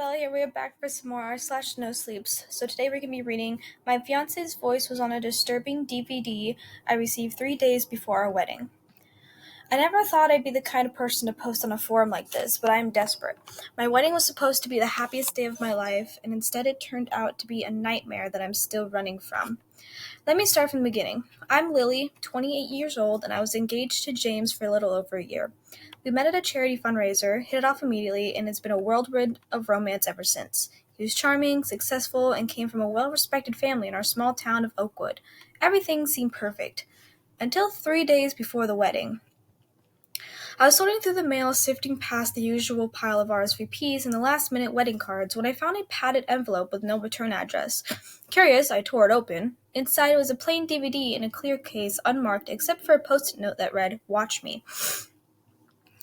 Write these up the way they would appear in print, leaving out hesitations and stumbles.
Bella here. We are back for some more r/no sleeps. So today we're going to be reading My Fiance's Voice Was on a Disturbing DVD I Received 3 days before our wedding. I never thought I'd be the kind of person to post on a forum like this, but I am desperate. My wedding was supposed to be the happiest day of my life, and instead it turned out to be a nightmare that I'm still running from. Let me start from the beginning. I'm Lily, 28 years old, and I was engaged to James for a little over a year. We met at a charity fundraiser, hit it off immediately, and it's been a whirlwind of romance ever since. He was charming, successful, and came from a well-respected family in our small town of Oakwood. Everything seemed perfect. Until 3 days before the wedding. I was sorting through the mail, sifting past the usual pile of RSVPs and the last-minute wedding cards when I found a padded envelope with no return address. Curious, I tore it open. Inside was a plain DVD in a clear case, unmarked except for a post-it note that read, "Watch me."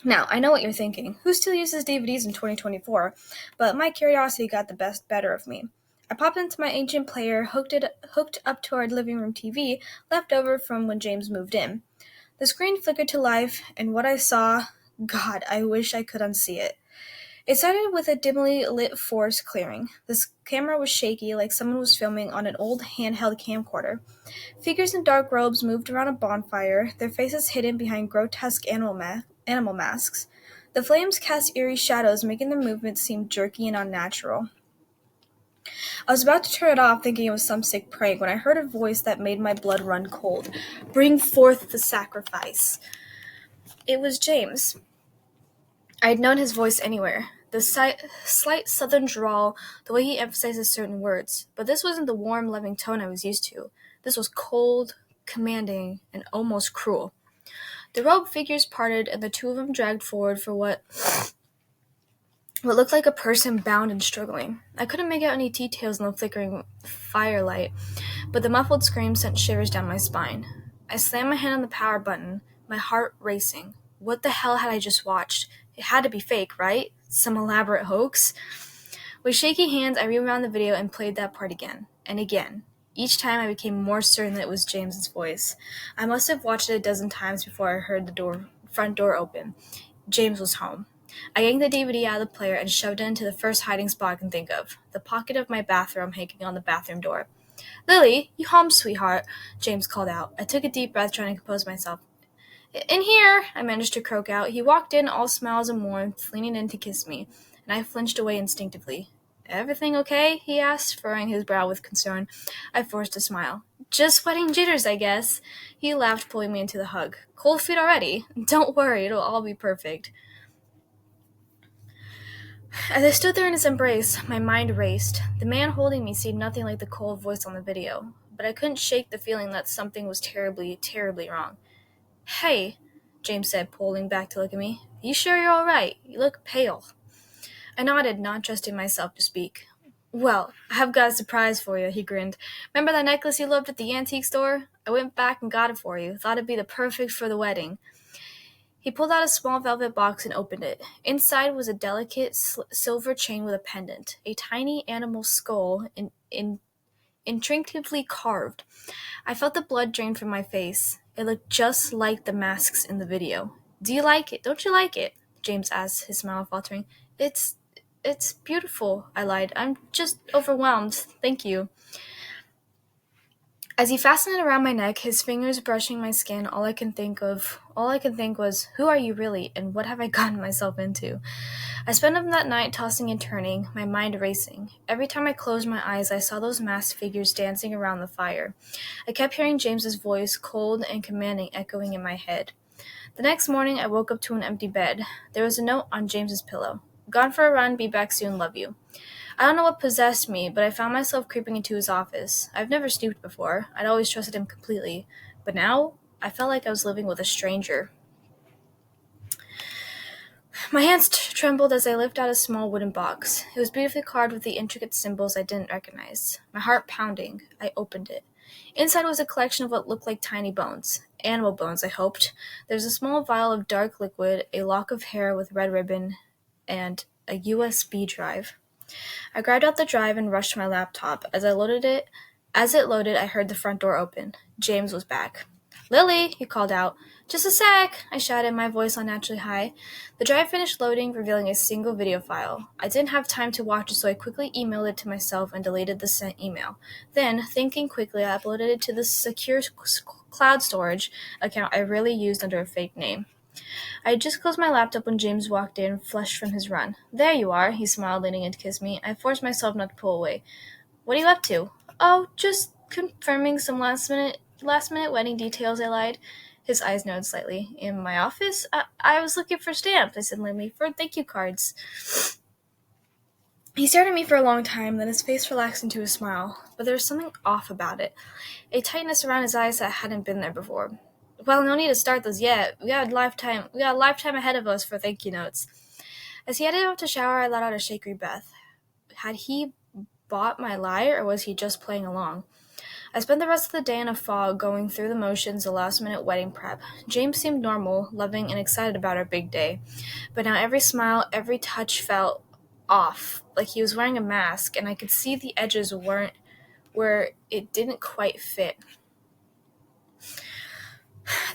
Now, I know what you're thinking. Who still uses DVDs in 2024? But my curiosity got the better of me. I popped into my ancient player, hooked up to our living room TV, left over from when James moved in. The screen flickered to life, and what I saw, God, I wish I could unsee it. It started with a dimly lit forest clearing. The camera was shaky, like someone was filming on an old handheld camcorder. Figures in dark robes moved around a bonfire, their faces hidden behind grotesque animal masks. The flames cast eerie shadows, making their movements seem jerky and unnatural. I was about to turn it off, thinking it was some sick prank, when I heard a voice that made my blood run cold. "Bring forth the sacrifice." It was James. I had known his voice anywhere. The slight southern drawl, the way he emphasizes certain words. But this wasn't the warm, loving tone I was used to. This was cold, commanding, and almost cruel. The robed figures parted, and the two of them dragged forward for what looked like a person bound and struggling. I couldn't make out any details in the flickering firelight, but the muffled scream sent shivers down my spine. I slammed my hand on the power button, my heart racing. What the hell had I just watched? It had to be fake, right? Some elaborate hoax? With shaky hands, I rewound the video and played that part again, and again. Each time I became more certain that it was James's voice. I must have watched it a dozen times before I heard the front door open. James was home. I yanked the DVD out of the player and shoved it into the first hiding spot I can think of, the pocket of my bathroom hanging on the bathroom door. "Lily, you home, sweetheart?" James called out. I took a deep breath, trying to compose myself. "In here," I managed to croak out. He walked in, all smiles and warmth, leaning in to kiss me, and I flinched away instinctively. "Everything okay?" he asked, furrowing his brow with concern. I forced a smile. "Just wedding jitters, I guess." He laughed, pulling me into the hug. "Cold feet already? Don't worry, it'll all be perfect." As I stood there in his embrace, my mind raced. The man holding me seemed nothing like the cold voice on the video, but I couldn't shake the feeling that something was terribly, terribly wrong. "Hey," James said, pulling back to look at me. "You sure you're all right? You look pale." I nodded, not trusting myself to speak. "Well, I've got a surprise for you," he grinned. "Remember that necklace you loved at the antique store? I went back and got it for you. Thought it'd be the perfect for the wedding." He pulled out a small velvet box and opened it. Inside was a delicate silver chain with a pendant, a tiny animal skull intricately carved. I felt the blood drain from my face. It looked just like the masks in the video. "Do you like it? Don't you like it?" James asked, his smile faltering. It's beautiful," I lied. "I'm just overwhelmed. Thank you." As he fastened it around my neck, his fingers brushing my skin, all I could think was, who are you really, and what have I gotten myself into? I spent that night tossing and turning, my mind racing. Every time I closed my eyes, I saw those masked figures dancing around the fire. I kept hearing James's voice, cold and commanding, echoing in my head. The next morning, I woke up to an empty bed. There was a note on James's pillow. "Gone for a run, be back soon, love you." I don't know what possessed me, but I found myself creeping into his office. I've never snooped before. I'd always trusted him completely. But now, I felt like I was living with a stranger. My hands trembled as I lifted out a small wooden box. It was beautifully carved with the intricate symbols I didn't recognize. My heart pounding, I opened it. Inside was a collection of what looked like tiny bones. Animal bones, I hoped. There was a small vial of dark liquid, a lock of hair with red ribbon, and a USB drive. I grabbed out the drive and rushed to my laptop. As it loaded, I heard the front door open. James was back. "Lily," he called out. "Just a sec," I shouted, my voice unnaturally high. The drive finished loading, revealing a single video file. I didn't have time to watch it, so I quickly emailed it to myself and deleted the sent email. Then, thinking quickly, I uploaded it to the secure cloud storage account I really used under a fake name. I had just closed my laptop when James walked in, flushed from his run. "There you are," he smiled, leaning in to kiss me. I forced myself not to pull away. "What are you up to?" "Oh, just confirming some last minute wedding details," I lied. His eyes narrowed slightly. "In my office? I was looking for stamps," I said lamely, "for thank you cards." He stared at me for a long time, then his face relaxed into a smile. But there was something off about it. A tightness around his eyes that hadn't been there before. "Well, no need to start those yet. We got a lifetime ahead of us for thank you notes." As he headed out to shower, I let out a shaky breath. Had he bought my lie, or was he just playing along? I spent the rest of the day in a fog, going through the motions of last-minute wedding prep. James seemed normal, loving, and excited about our big day. But now every smile, every touch felt off, like he was wearing a mask, and I could see the edges weren't where it didn't quite fit.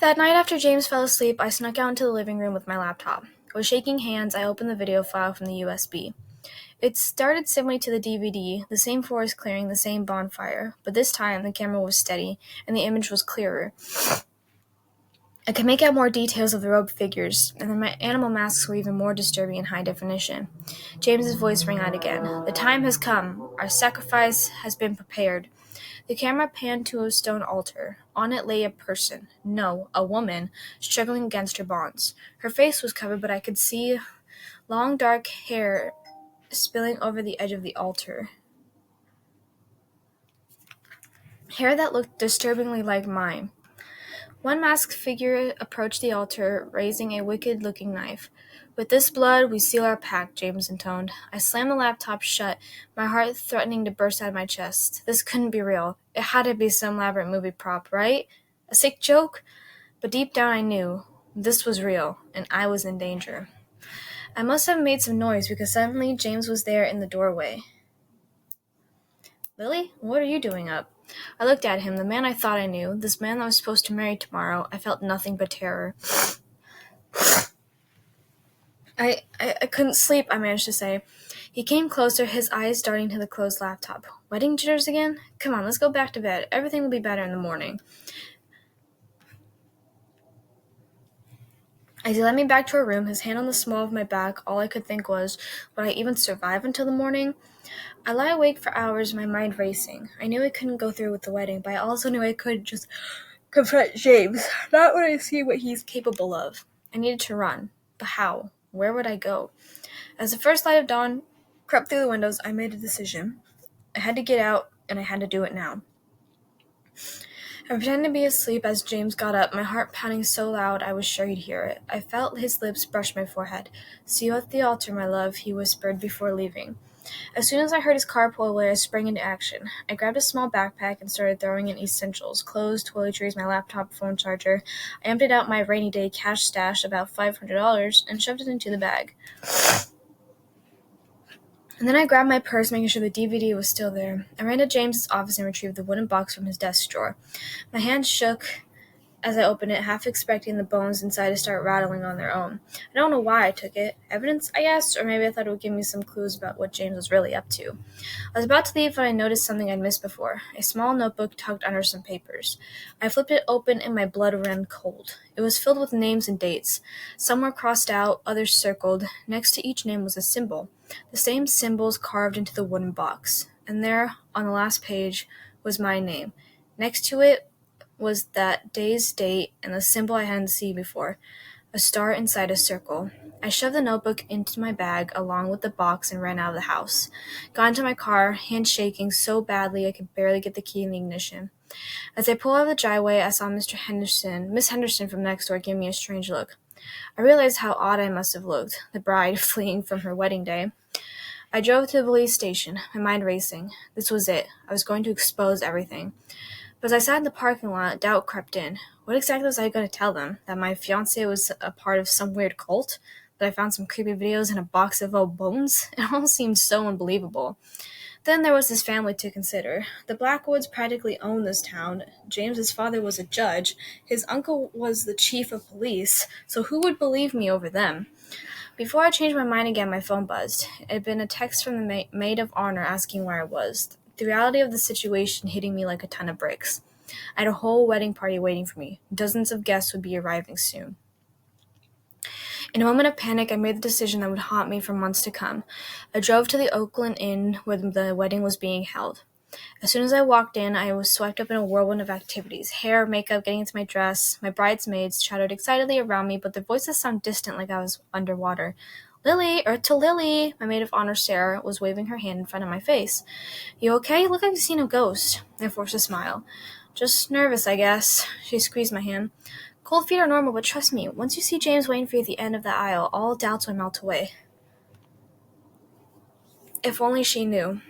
That night after James fell asleep, I snuck out into the living room with my laptop. With shaking hands, I opened the video file from the USB. It started similarly to the DVD, the same forest clearing, the same bonfire, but this time the camera was steady, and the image was clearer. I could make out more details of the robed figures, and then my animal masks were even more disturbing in high definition. James's voice rang out again. "The time has come. Our sacrifice has been prepared." The camera panned to a stone altar. On it lay a person, no, a woman, struggling against her bonds. Her face was covered, but I could see long dark hair spilling over the edge of the altar. Hair that looked disturbingly like mine. One masked figure approached the altar, raising a wicked-looking knife. "With this blood, we seal our pact," James intoned. I slammed the laptop shut, my heart threatening to burst out of my chest. This couldn't be real. It had to be some elaborate movie prop, right? A sick joke? But deep down I knew this was real, and I was in danger. I must have made some noise because suddenly James was there in the doorway. "Lily, what are you doing up?" I looked at him, the man I thought I knew, this man I was supposed to marry tomorrow. I felt nothing but terror. I couldn't sleep, I managed to say. He came closer, his eyes darting to the closed laptop. "Wedding jitters again? Come on, let's go back to bed. Everything will be better in the morning." As he led me back to our room, his hand on the small of my back, all I could think was, would I even survive until the morning? I lay awake for hours, my mind racing. I knew I couldn't go through with the wedding, but I also knew I could just confront James. Not when I see what he's capable of. I needed to run. But how? Where would I go? As the first light of dawn crept through the windows, I made a decision. I had to get out, and I had to do it now. I pretended to be asleep as James got up, my heart pounding so loud I was sure he'd hear it. I felt his lips brush my forehead. "See you at the altar, my love," he whispered before leaving. As soon as I heard his car pull away, I sprang into action. I grabbed a small backpack and started throwing in essentials, clothes, toiletries, my laptop, phone charger. I emptied out my rainy day cash stash, about $500, and shoved it into the bag. And then I grabbed my purse, making sure the DVD was still there. I ran to James's office and retrieved the wooden box from his desk drawer. My hand shook as I opened it, half expecting the bones inside to start rattling on their own. I don't know why I took it. Evidence, I guess, or maybe I thought it would give me some clues about what James was really up to. I was about to leave when I noticed something I'd missed before, a small notebook tucked under some papers. I flipped it open and my blood ran cold. It was filled with names and dates. Some were crossed out, others circled. Next to each name was a symbol, the same symbols carved into the wooden box. And there, on the last page, was my name. Next to it was that day's date and the symbol I hadn't seen before, a star inside a circle. I shoved the notebook into my bag along with the box and ran out of the house. Got into my car, hands shaking so badly I could barely get the key in the ignition. As I pulled out of the driveway, I saw Miss Henderson from next door, give me a strange look. I realized how odd I must have looked, the bride fleeing from her wedding day. I drove to the police station, my mind racing. This was it. I was going to expose everything. But as I sat in the parking lot, doubt crept in. What exactly was I going to tell them? That my fiance was a part of some weird cult? That I found some creepy videos in a box of old bones? It all seemed so unbelievable. Then there was his family to consider. The Blackwoods practically owned this town. James's father was a judge. His uncle was the chief of police. So who would believe me over them? Before I changed my mind again, my phone buzzed. It had been a text from the maid of honor asking where I was. The reality of the situation hitting me like a ton of bricks. I had a whole wedding party waiting for me. Dozens of guests would be arriving soon. In a moment of panic, I made the decision that would haunt me for months to come. I drove to the Oakland Inn where the wedding was being held. As soon as I walked in, I was swept up in a whirlwind of activities. Hair, makeup, getting into my dress. My bridesmaids chattered excitedly around me, but their voices sounded distant like I was underwater. Lily, Earth to Lily! My maid of honor, Sarah, was waving her hand in front of my face. You okay? Look like you've seen a ghost. I forced a smile. Just nervous, I guess. She squeezed my hand. Cold feet are normal, but trust me, once you see James waiting for you at the end of the aisle, all doubts will melt away. If only she knew.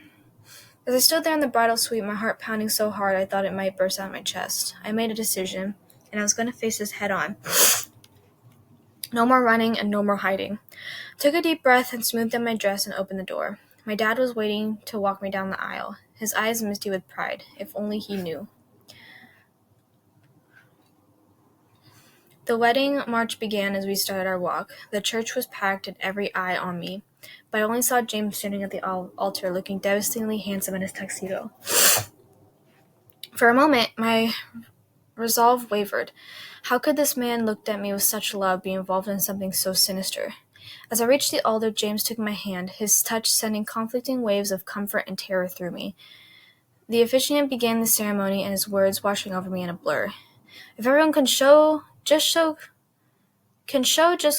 As I stood there in the bridal suite, my heart pounding so hard I thought it might burst out of my chest, I made a decision, and I was going to face this head on. No more running and no more hiding. Took a deep breath and smoothed out my dress and opened the door. My dad was waiting to walk me down the aisle, his eyes misty with pride. If only he knew. The wedding march began as we started our walk. The church was packed and every eye on me, but I only saw James standing at the altar looking devastatingly handsome in his tuxedo. For a moment, my resolve wavered. How could this man looked at me with such love be involved in something so sinister? As I reached the altar, James took my hand, his touch sending conflicting waves of comfort and terror through me. The officiant began the ceremony and his words washing over me in a blur. If everyone can show just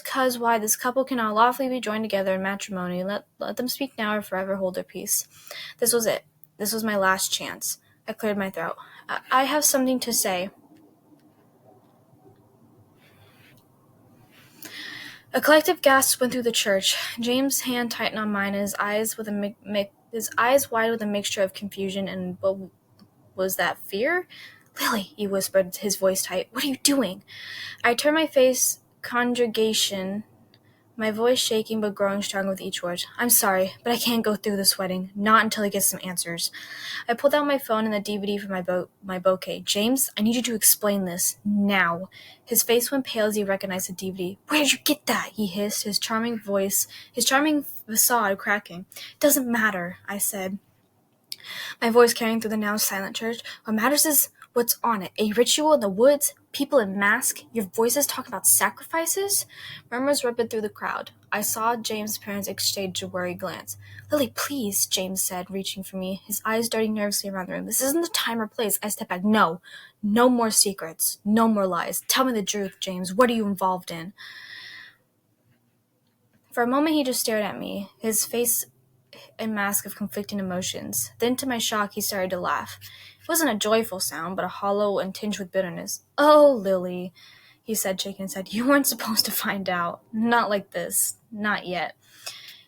'cause why this couple cannot lawfully be joined together in matrimony, let them speak now or forever hold their peace. This was it. This was my last chance. I cleared my throat. I have something to say. A collective gasp went through the church. James' hand tightened on mine, and his eyes wide with a mixture of confusion and what was that, fear? Lily, he whispered, his voice tight. What are you doing? I turned my face congregation, my voice shaking but growing stronger with each word. I'm sorry, but I can't go through this wedding. Not until I get some answers. I pulled out my phone and the DVD from my bouquet. James, I need you to explain this. Now. His face went pale as he recognized the DVD. Where did you get that? He hissed, his charming facade cracking. It doesn't matter, I said, my voice carrying through the now silent church. What matters is what's on it. A ritual in the woods? People in masks? Your voices talk about sacrifices? Murmurs rippled through the crowd. I saw James' parents exchange a worried glance. Lily, please, James said, reaching for me, his eyes darting nervously around the room. This isn't the time or place. I stepped back. No. No more secrets. No more lies. Tell me the truth, James. What are you involved in? For a moment he just stared at me, his face a mask of conflicting emotions. Then, to my shock, he started to laugh. It wasn't a joyful sound, but a hollow and tinged with bitterness. Oh, Lily, he said, shaking his head. You weren't supposed to find out. Not like this. Not yet.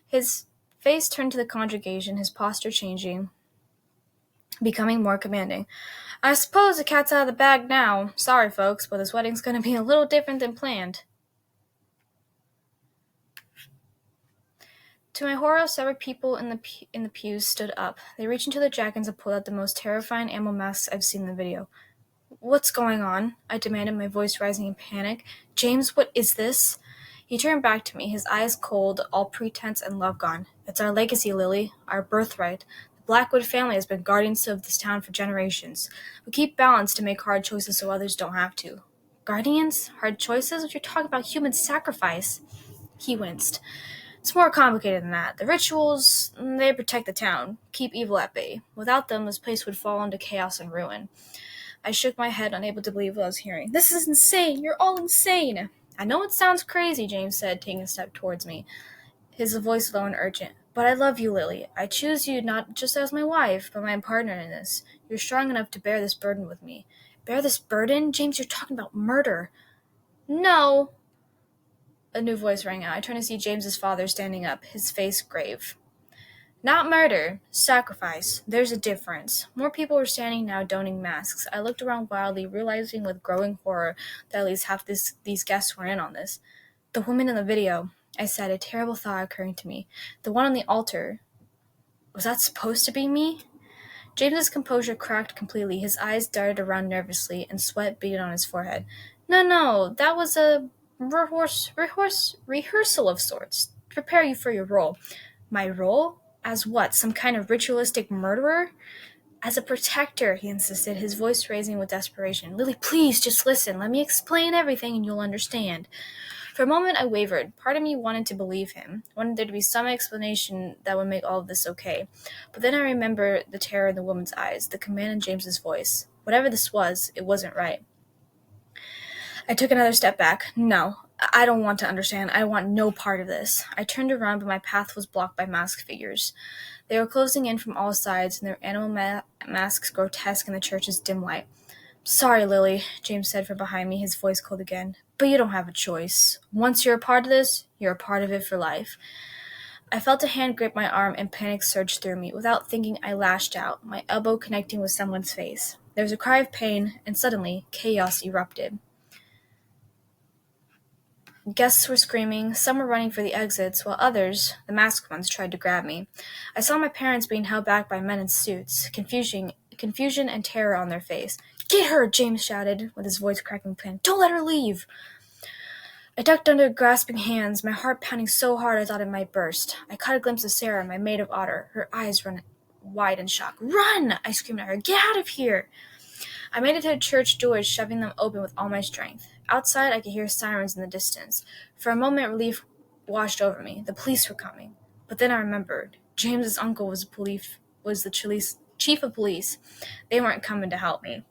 His face turned to the congregation, his posture changing, becoming more commanding. I suppose the cat's out of the bag now. Sorry, folks, but this wedding's going to be a little different than planned. To my horror, several people in the pews stood up. They reached into their jackets and pulled out the most terrifying animal masks I've seen in the video. What's going on? I demanded, my voice rising in panic. James, what is this? He turned back to me, his eyes cold, all pretense and love gone. It's our legacy, Lily, our birthright. The Blackwood family has been guardians of this town for generations. We keep balance to make hard choices so others don't have to. Guardians? Hard choices? What you're talking about? Human sacrifice? He winced. It's more complicated than that. The rituals, they protect the town, keep evil at bay. Without them, this place would fall into chaos and ruin. I shook my head, unable to believe what I was hearing. This is insane! You're all insane! I know it sounds crazy, James said, taking a step towards me, his voice low and urgent. But I love you, Lily. I choose you not just as my wife, but my partner in this. You're strong enough to bear this burden with me. Bear this burden? James, you're talking about murder. No! A new voice rang out. I turned to see James's father standing up, his face grave. Not murder. Sacrifice. There's a difference. More people were standing now, donning masks. I looked around wildly, realizing with growing horror that at least half these guests were in on this. The woman in the video, I said, a terrible thought occurring to me. The one on the altar. Was that supposed to be me? James's composure cracked completely. His eyes darted around nervously, and sweat beaded on his forehead. No, that was a rehearsal of sorts, to prepare you for your role. My role? As what, some kind of ritualistic murderer? As a protector, he insisted, his voice raising with desperation. Lily, please, just listen. Let me explain everything and you'll understand. For a moment, I wavered. Part of me wanted to believe him, wanted there to be some explanation that would make all of this okay. But then I remembered the terror in the woman's eyes, the command in James's voice. Whatever this was, it wasn't right. I took another step back. No, I don't want to understand. I want no part of this. I turned around, but my path was blocked by masked figures. They were closing in from all sides, and their animal masks grotesque in the church's dim light. Sorry, Lily, James said from behind me, his voice cold again. But you don't have a choice. Once you're a part of this, you're a part of it for life. I felt a hand grip my arm and panic surged through me. Without thinking, I lashed out, my elbow connecting with someone's face. There was a cry of pain, and suddenly, chaos erupted. Guests were screaming, some were running for the exits, while others, the masked ones, tried to grab me. I saw my parents being held back by men in suits, confusion and terror on their face. Get her, James shouted, with his voice cracking panic. Don't let her leave! I ducked under grasping hands, my heart pounding so hard I thought it might burst. I caught a glimpse of Sarah, my maid of honor, her eyes run wide in shock. Run! I screamed at her. Get out of here! I made it to the church doors, shoving them open with all my strength. Outside, I could hear sirens in the distance. For a moment, relief washed over me. The police were coming. But then I remembered. James's uncle was the chief of police. They weren't coming to help me.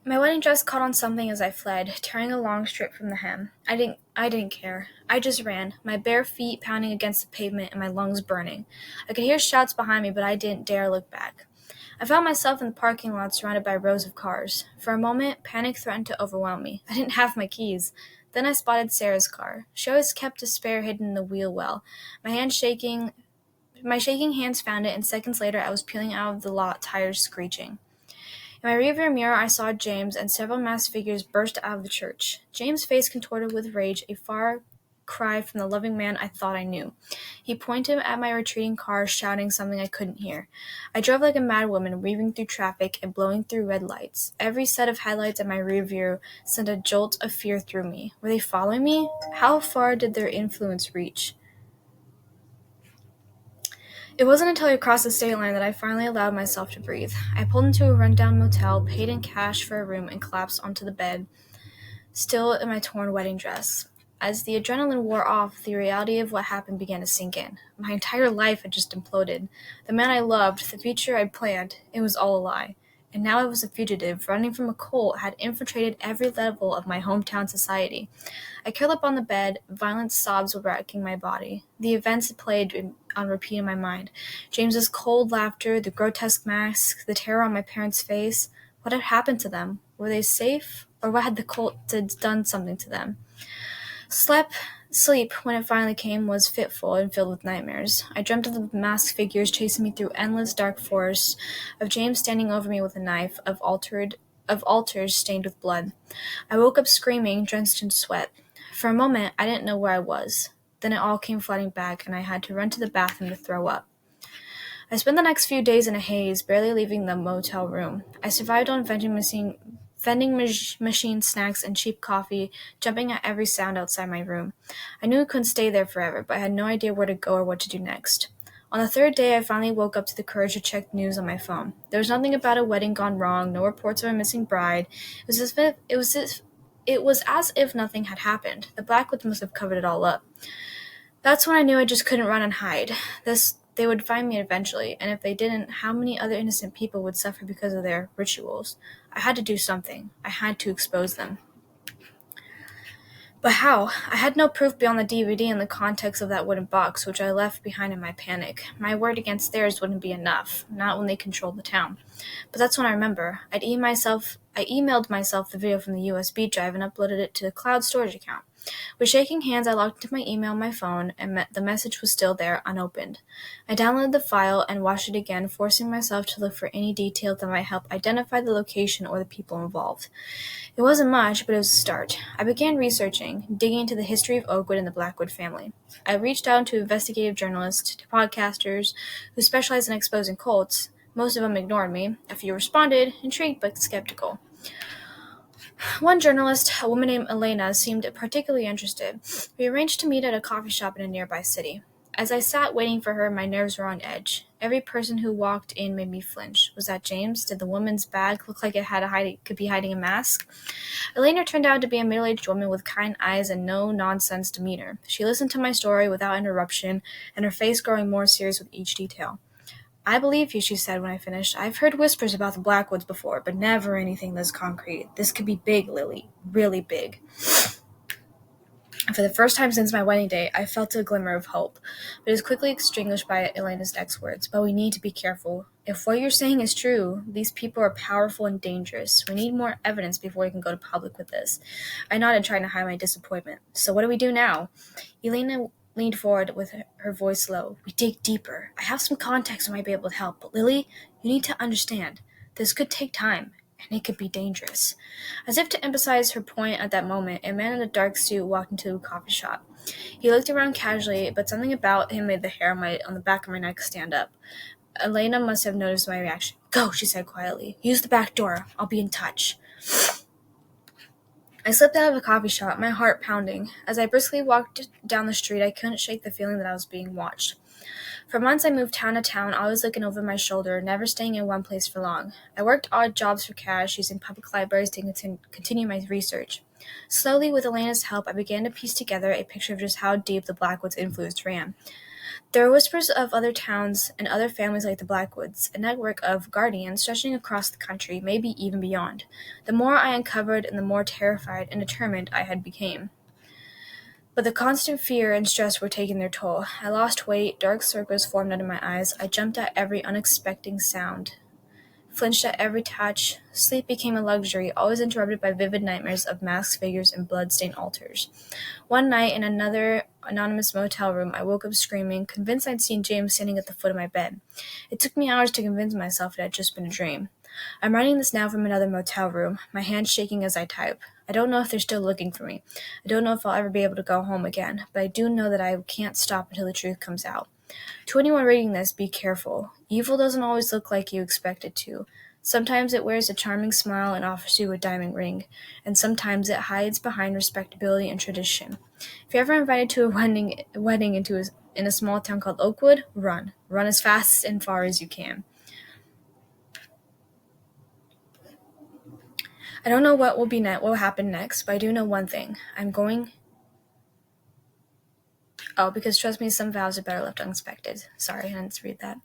My wedding dress caught on something as I fled, tearing a long strip from the hem. I didn't care. I just ran, my bare feet pounding against the pavement and my lungs burning. I could hear shouts behind me, but I didn't dare look back. I found myself in the parking lot surrounded by rows of cars. For a moment, panic threatened to overwhelm me. I didn't have my keys. Then I spotted Sarah's car. She always kept a spare hidden in the wheel well. My shaking hands found it, and seconds later I was peeling out of the lot, tires screeching. In my rearview mirror, I saw James and several masked figures burst out of the church. James' face contorted with rage, a far cry from the loving man I thought I knew. He pointed at my retreating car, shouting something I couldn't hear. I drove like a madwoman, weaving through traffic and blowing through red lights. Every set of headlights in my rearview sent a jolt of fear through me. Were they following me? How far did their influence reach? It wasn't until I crossed the state line that I finally allowed myself to breathe. I pulled into a rundown motel, paid in cash for a room, and collapsed onto the bed, still in my torn wedding dress. As the adrenaline wore off, the reality of what happened began to sink in. My entire life had just imploded. The man I loved, the future I'd planned, it was all a lie. And now I was a fugitive, running from a cult had infiltrated every level of my hometown society. I curled up on the bed, violent sobs were racking my body. The events had played on repeat in my mind. James's cold laughter, the grotesque mask, the terror on my parents' face. What had happened to them? Were they safe? Or what had the cult done something to them? Sleep, when it finally came, was fitful and filled with nightmares. I dreamt of the masked figures chasing me through endless dark forests, of James standing over me with a knife, of altars stained with blood. I woke up screaming, drenched in sweat. For a moment, I didn't know where I was. Then it all came flooding back, and I had to run to the bathroom to throw up. I spent the next few days in a haze, barely leaving the motel room. I survived on vending machine snacks and cheap coffee, jumping at every sound outside my room. I knew I couldn't stay there forever, but I had no idea where to go or what to do next. On the third day, I finally woke up to the courage to check news on my phone. There was nothing about a wedding gone wrong, no reports of a missing bride. It was as if nothing had happened. The Blackwoods must have covered it all up. That's when I knew I just couldn't run and hide. They would find me eventually, and if they didn't, how many other innocent people would suffer because of their rituals? I had to do something. I had to expose them. But how? I had no proof beyond the DVD and the context of that wooden box, which I left behind in my panic. My word against theirs wouldn't be enough, not when they controlled the town. But that's when I remember. I emailed myself the video from the USB drive and uploaded it to the cloud storage account. With shaking hands, I logged into my email on my phone, and the message was still there, unopened. I downloaded the file and watched it again, forcing myself to look for any detail that might help identify the location or the people involved. It wasn't much, but it was a start. I began researching, digging into the history of Oakwood and the Blackwood family. I reached out to investigative journalists, to podcasters who specialize in exposing cults. Most of them ignored me. A few responded, intrigued but skeptical. One journalist, a woman named Elena, seemed particularly interested. We arranged to meet at a coffee shop in a nearby city. As I sat waiting for her, my nerves were on edge. Every person who walked in made me flinch. Was that James? Did the woman's bag look like could be hiding a mask? Elena turned out to be a middle-aged woman with kind eyes and no-nonsense demeanor. She listened to my story without interruption, and her face growing more serious with each detail. "I believe you," she said when I finished. "I've heard whispers about the Blackwoods before, but never anything this concrete. This could be big, Lily. Really big." For the first time since my wedding day, I felt a glimmer of hope, but it was quickly extinguished by Elena's next words. "But we need to be careful. If what you're saying is true, these people are powerful and dangerous. We need more evidence before we can go to public with this." I nodded, trying to hide my disappointment. "So what do we do now?" Elena leaned forward with her voice low. "We dig deeper. I have some contacts who might be able to help, but Lily, you need to understand. This could take time, and it could be dangerous." As if to emphasize her point at that moment, a man in a dark suit walked into a coffee shop. He looked around casually, but something about him made the hair on the back of my neck stand up. Elena must have noticed my reaction. "Go," she said quietly. "Use the back door. I'll be in touch." I slipped out of the coffee shop, my heart pounding. As I briskly walked down the street, I couldn't shake the feeling that I was being watched. For months I moved town to town, always looking over my shoulder, never staying in one place for long. I worked odd jobs for cash, using public libraries to continue my research. Slowly, with Elena's help, I began to piece together a picture of just how deep the Blackwoods' influence ran. There were whispers of other towns and other families like the Blackwoods, a network of guardians stretching across the country, maybe even beyond. The more I uncovered, and the more terrified and determined I had become. But the constant fear and stress were taking their toll. I lost weight, dark circles formed under my eyes. I jumped at every unexpected sound, flinched at every touch. Sleep became a luxury, always interrupted by vivid nightmares of masked figures and blood-stained altars. One night, in another anonymous motel room, I woke up screaming, convinced I'd seen James standing at the foot of my bed. It took me hours to convince myself it had just been a dream. I'm writing this now from another motel room, my hands shaking as I type. I don't know if they're still looking for me. I don't know if I'll ever be able to go home again, but I do know that I can't stop until the truth comes out. To anyone reading this, be careful. Evil doesn't always look like you expect it to. Sometimes it wears a charming smile and offers you a diamond ring, and sometimes it hides behind respectability and tradition. If you're ever invited to a wedding in a small town called Oakwood, run. Run as fast and far as you can. I don't know what will happen next, but I do know one thing. Because trust me, some vows are better left unexpected. Sorry, I didn't read that.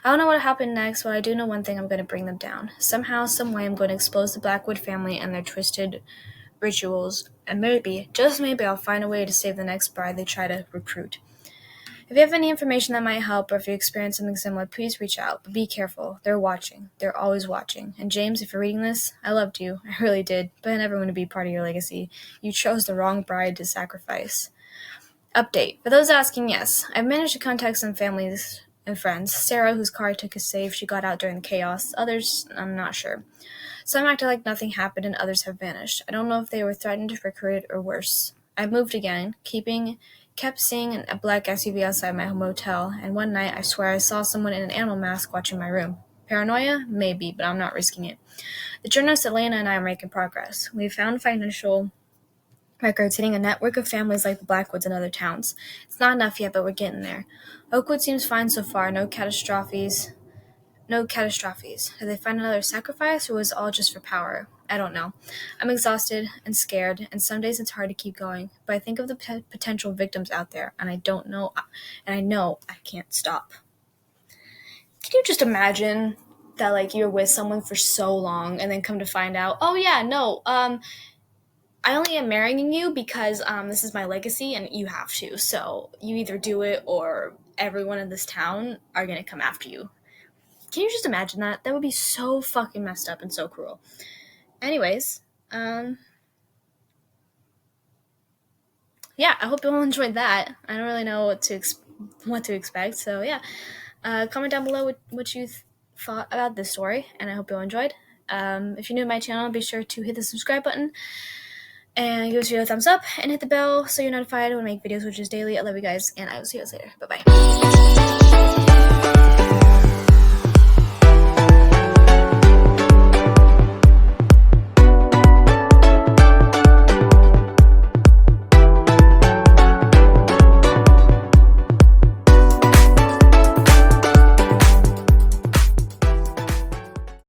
I don't know what happened next, but I do know one thing: I'm going to bring them down. Somehow, some way, I'm going to expose the Blackwood family and their twisted rituals, and maybe, just maybe, I'll find a way to save the next bride they try to recruit. If you have any information that might help, or if you experience something similar, please reach out. But be careful. They're watching. They're always watching. And James, if you're reading this, I loved you. I really did. But I never want to be part of your legacy. You chose the wrong bride to sacrifice. Update. For those asking, yes, I've managed to contact some families and friends. Sarah, whose car I took, is safe. She got out during the chaos. Others, I'm not sure. Some acted like nothing happened, and others have vanished. I don't know if they were threatened, recruited, or worse. I moved again, kept seeing a black SUV outside my motel, and one night I swear I saw someone in an animal mask watching my room. Paranoia? Maybe, but I'm not risking it. The journalist Elena and I are making progress. We've found financial records hitting a network of families like the Blackwoods and other towns. It's not enough yet, but we're getting there. Oakwood seems fine so far. No catastrophes. Did they find another sacrifice, or was it all just for power? I don't know. I'm exhausted and scared, and some days it's hard to keep going. But I think of the potential victims out there, and I know I can't stop. Can you just imagine that, like, you're with someone for so long, and then come to find out, oh yeah, no, I only am marrying you because this is my legacy and you have to. So you either do it or everyone in this town are going to come after you. Can you just imagine that? That would be so fucking messed up and so cruel. Anyways, yeah, I hope you all enjoyed that. I don't really know what to expect, so yeah. Comment down below what you thought about this story, and I hope you all enjoyed. If you're new to my channel, be sure to hit the subscribe button and give this video a thumbs up and hit the bell so you're notified when I make videos, which is daily. I love you guys, and I will see you guys later. Bye bye.